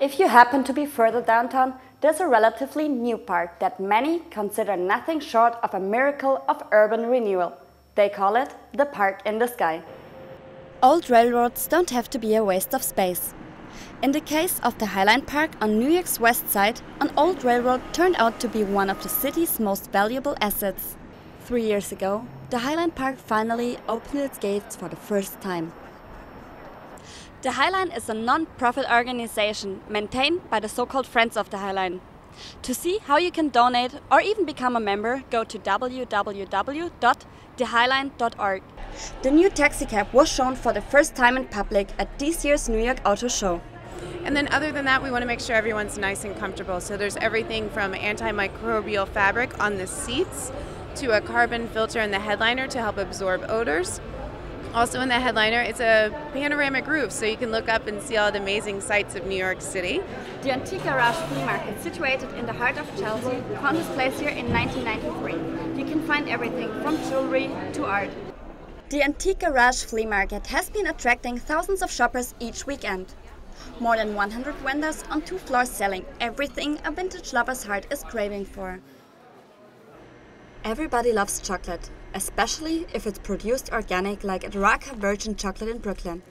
If you happen to be further downtown, there's a relatively new park that many consider nothing short of a miracle of urban renewal. They call it the Park in the Sky. Old railroads don't have to be a waste of space. In the case of the Highline Park on New York's west side, an old railroad turned out to be one of the city's most valuable assets. 3 years ago, the Highline Park finally opened its gates for the first time. The Highline is a non-profit organization maintained by the so-called Friends of the Highline. To see how you can donate or even become a member, go to www.thehighline.org. The new taxicab was shown for the first time in public at this year's New York Auto Show. And then other than that, we want to make sure everyone's nice and comfortable. So there's everything from antimicrobial fabric on the seats to a carbon filter in the headliner to help absorb odors. Also in the headliner, it's a panoramic roof, so you can look up and see all the amazing sights of New York City. The Antique Garage Flea Market, situated in the heart of Chelsea, found its place here in 1993. You can find everything from jewelry to art. The Antique Garage Flea Market has been attracting thousands of shoppers each weekend. More than 100 vendors on 2 floors selling everything a vintage lover's heart is craving for. Everybody loves chocolate, especially if it's produced organic like at Raka Virgin Chocolate in Brooklyn.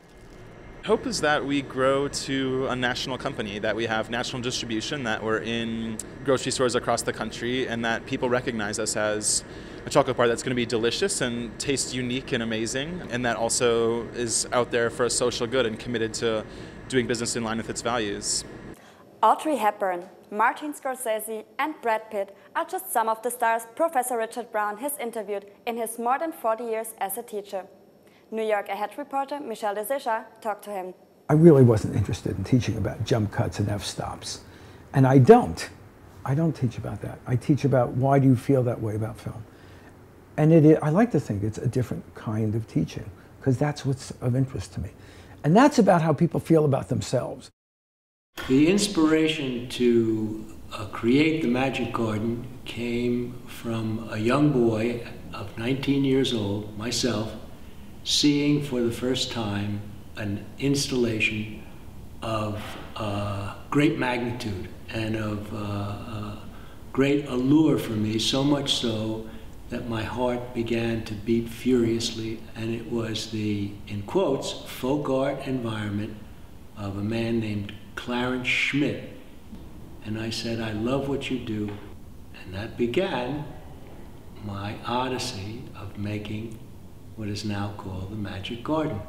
Hope is that we grow to a national company, that we have national distribution, that we're in grocery stores across the country, and that people recognize us as a chocolate bar that's going to be delicious and taste unique and amazing, and that also is out there for a social good and committed to doing business in line with its values. Audrey Hepburn, Martin Scorsese and Brad Pitt are just some of the stars Professor Richard Brown has interviewed in his more than 40 years as a teacher. New York Ahead reporter Michel Desejars talked to him. I really wasn't interested in teaching about jump cuts and f-stops. And I don't teach about that. I teach about why do you feel that way about film. And I like to think it's a different kind of teaching, because that's what's of interest to me. And that's about how people feel about themselves. The inspiration to create the Magic Garden came from a young boy of 19 years old, myself, seeing for the first time an installation of great magnitude and of great allure for me, so much so that my heart began to beat furiously, and it was the, in quotes, folk art environment of a man named Clarence Schmidt. And I said, I love what you do. And that began my odyssey of making what is now called the Magic Garden.